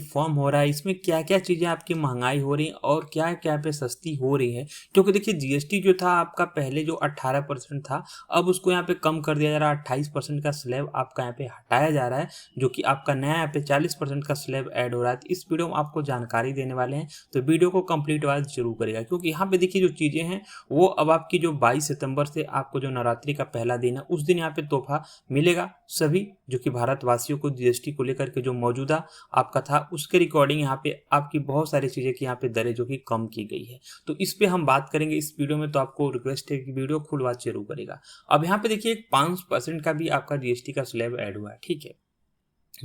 Form हो रहा है, इसमें क्या क्या चीज़ें आपकी महंगाई हो रही हैं और क्या क्या पे सस्ती हो रही है। क्योंकि देखिए जीएसटी जो था आपका पहले जो 18% था, अब उसको यहाँ पे कम कर दिया जा रहा है। 28% का स्लैब आपका यहाँ पे हटाया जा रहा है, जो कि आपका नया यहाँ पे 40% का स्लैब ऐड हो रहा है। तो इस वीडियो में आपको जानकारी देने वाले हैं, तो वीडियो को कंप्लीट वाइज जरूर करेगा। क्योंकि यहाँ पे देखिए जो चीज़ें हैं वो अब आपकी जो 22 सितंबर से आपको जो नवरात्रि का पहला दिन है उस दिन यहाँ पे तोहफा मिलेगा सभी जो कि भारतवासियों को जीएसटी को लेकर के जो मौजूदा आपका था उसके रिकॉर्डिंग यहाँ पे आपकी बहुत सारी चीज़ें की यहाँ पे दरें जो कि कम की गई है। तो इस पे हम बात करेंगे इस वीडियो में, तो आपको रिक्वेस्ट है कि वीडियो फुल वॉच जरूर करेगा। अब यहाँ पे देखिए 5% का भी आपका जीएसटी का स्लैब ऐड हुआ है, ठीक है।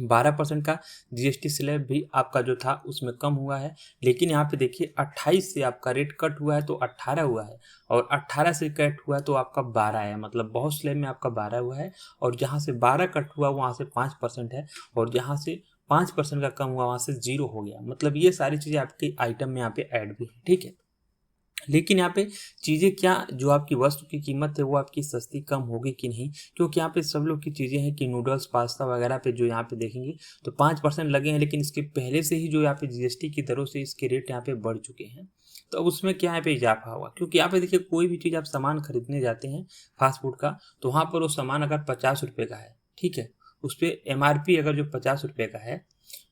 12% का जीएसटी स्लैब भी आपका जो था उसमें कम हुआ है। लेकिन यहाँ पे देखिए 28 से आपका रेट कट हुआ है तो 18 हुआ है, और 18 से कट हुआ तो आपका 12 है। मतलब बहुत स्लैब में आपका 12 हुआ है, और जहाँ से 12 कट हुआ वहाँ से 5% है, और जहाँ से 5% का कम हुआ वहाँ से 0 हो गया। मतलब ये सारी चीज़ें आपके आइटम में यहाँ पे ऐड भी है, ठीक है। लेकिन यहाँ पे चीज़ें क्या, जो आपकी वस्तु की कीमत है वो आपकी सस्ती कम होगी कि नहीं। क्योंकि यहाँ पे सब लोग की चीज़ें हैं कि नूडल्स पास्ता वगैरह पे जो यहाँ पे देखेंगे तो 5% लगे हैं, लेकिन इसके पहले से ही जो यहाँ पे जीएसटी की दरों से इसके रेट यहाँ पे बढ़ चुके हैं। तो अब उसमें क्या यहाँ पे इजाफा हुआ, क्योंकि यहाँ पे देखिए कोई भी चीज़ आप सामान खरीदने जाते हैं फास्ट फूड का, तो वहाँ पर वो सामान अगर 50 रुपये का है, ठीक है, उस पर MRP अगर जो 50 रुपये का है,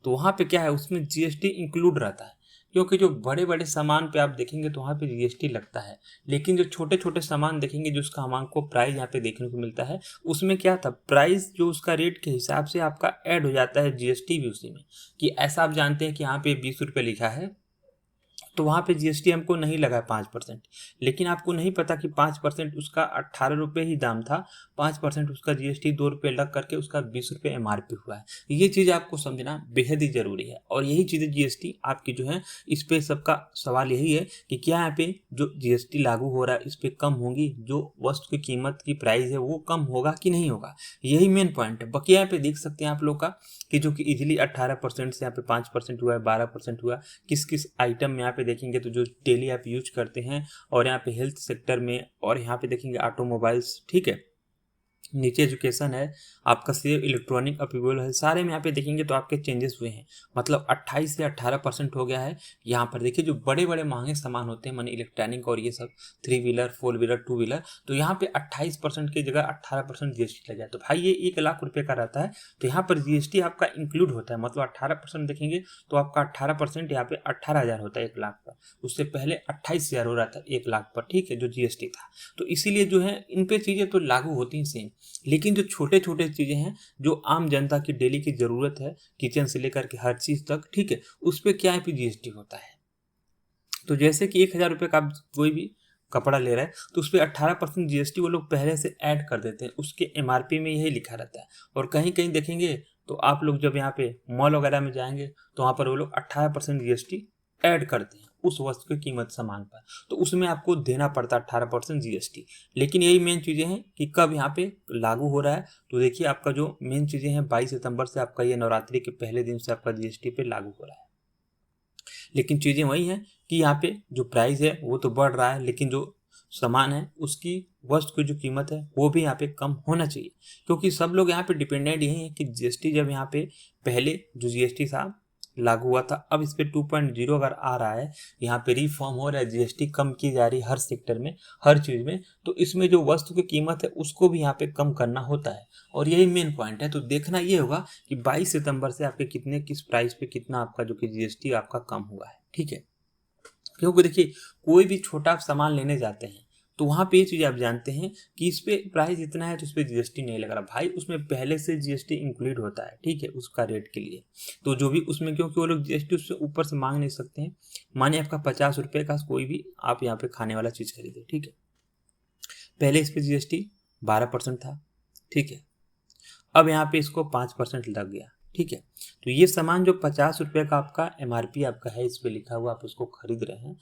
तो वहाँ पे क्या है उसमें जीएसटी इंक्लूड रहता है। क्योंकि जो बड़े बड़े सामान पे आप देखेंगे तो वहाँ पे जीएसटी लगता है, लेकिन जो छोटे छोटे सामान देखेंगे जो उसका हम आपको प्राइस यहाँ पे देखने को मिलता है, उसमें क्या था प्राइस जो उसका रेट के हिसाब से आपका ऐड हो जाता है जीएसटी भी उसी में। कि ऐसा आप जानते हैं कि यहाँ पे 20 रुपये लिखा है, तो वहाँ पे जीएसटी हमको नहीं लगा 5%, लेकिन आपको नहीं पता कि 5% उसका 18 रुपये ही दाम था, 5% उसका जीएसटी 2 रुपये लग करके उसका 20 रुपये MRP हुआ है। ये चीज़ आपको समझना बेहद ही जरूरी है, और यही चीज़ें जीएसटी आपकी जो है इस पे सबका सवाल यही है कि क्या यहाँ पे जो जीएसटी लागू हो रहा है इस पर कम होगी, जो वस्तु की कीमत की प्राइस है वो कम होगा कि नहीं होगा। यही मेन पॉइंट है। बाकी यहाँ पे देख सकते हैं आप लोग का कि जो कि इजिली 18% से यहाँ पे 5% हुआ है, 12% हुआ। किस किस आइटम में यहाँ पे देखेंगे तो जो डेली आप यूज करते हैं, और यहाँ पे हेल्थ सेक्टर में, और यहाँ पे देखेंगे ऑटोमोबाइल्स, ठीक है, नीचे एजुकेशन है, आपका सेव इलेक्ट्रॉनिक अपीबल है, सारे में यहाँ पे देखेंगे तो आपके चेंजेस हुए हैं। मतलब 28 से 18% हो गया है। यहाँ पर देखिए जो बड़े बड़े महंगे सामान होते हैं माने इलेक्ट्रॉनिक और ये सब 3 व्हीलर 4 व्हीलर 2 व्हीलर, तो यहाँ पे 28% की जगह 18% जीएसटी लग जाए। तो भाई ये 1 लाख रुपये का रहता है, तो यहाँ पर जीएसटी आपका इंक्लूड होता है। मतलब 18% देखेंगे तो आपका 18% यहाँ पे 18,000 होता है 1 लाख पर। उससे पहले 28,000 हो रहा था 1 लाख पर, ठीक है, जो जीएसटी था। तो इसीलिए जो है इन पे चीज़ें तो लागू होती हैं सेम, लेकिन जो छोटे छोटे चीज़ें हैं जो आम जनता की डेली की ज़रूरत है, किचन से लेकर के हर चीज़ तक, ठीक है, उस पर क्या है कि जीएसटी होता है। तो जैसे कि 1,000 रुपये का आप कोई भी कपड़ा ले रहा है तो उस पर 18% जीएसटी वो लोग पहले से ऐड कर देते हैं, उसके MRP में यही लिखा रहता है। और कहीं कहीं देखेंगे तो आप लोग जब यहाँ पे मॉल वगैरह में जाएंगे तो वहाँ पर वो लोग 18% जीएसटी ऐड करते हैं उस वस्तु की कीमत सामान पर, तो उसमें आपको देना पड़ता है 18% जीएसटी। लेकिन यही मेन चीज़ें हैं कि कब यहाँ पे लागू हो रहा है। तो देखिए आपका जो मेन चीज़ें हैं 22 सितंबर से आपका ये नवरात्रि के पहले दिन से आपका जीएसटी पे लागू हो रहा है। लेकिन चीज़ें वही हैं कि यहाँ पे जो प्राइस है वो तो बढ़ रहा है, लेकिन जो सामान है उसकी वस्तु की जो कीमत है वो भी यहाँ पे कम होना चाहिए। क्योंकि सब लोग यहाँ पे डिपेंडेंट यही है कि जीएसटी जब यहाँ पे पहले जो जीएसटी था लागू हुआ था, अब इस पे 2.0 अगर आ रहा है, यहाँ पे रिफॉर्म हो रहा है, जीएसटी कम की जा रही है हर सेक्टर में हर चीज़ में, तो इसमें जो वस्तु की कीमत है उसको भी यहाँ पे कम करना होता है। और यही मेन पॉइंट है। तो देखना ये होगा कि 22 सितंबर से आपके कितने किस प्राइस पे कितना आपका जो कि जीएसटी आपका कम हुआ है, ठीक है। क्योंकि देखिए कोई भी छोटा आप सामान लेने जाते हैं तो वहाँ पे ये चीज़ आप जानते हैं कि इस पे प्राइस इतना है तो इस पे जीएसटी नहीं लग रहा। भाई उसमें पहले से जीएसटी इंक्लूड होता है, ठीक है, उसका रेट के लिए। तो जो भी उसमें, क्योंकि वो लोग जीएसटी उससे ऊपर से मांग नहीं सकते हैं। मानिए आपका 50 रुपये का कोई भी आप यहाँ पे खाने वाला चीज़ खरीदे, ठीक है, पहले इस पे जीएसटी 12% था, ठीक है, अब यहाँ पे इसको 5% लग गया, ठीक है। तो ये सामान जो 50 रुपये का आपका MRP आपका है, इस पे लिखा हुआ आप उसको खरीद रहे हैं,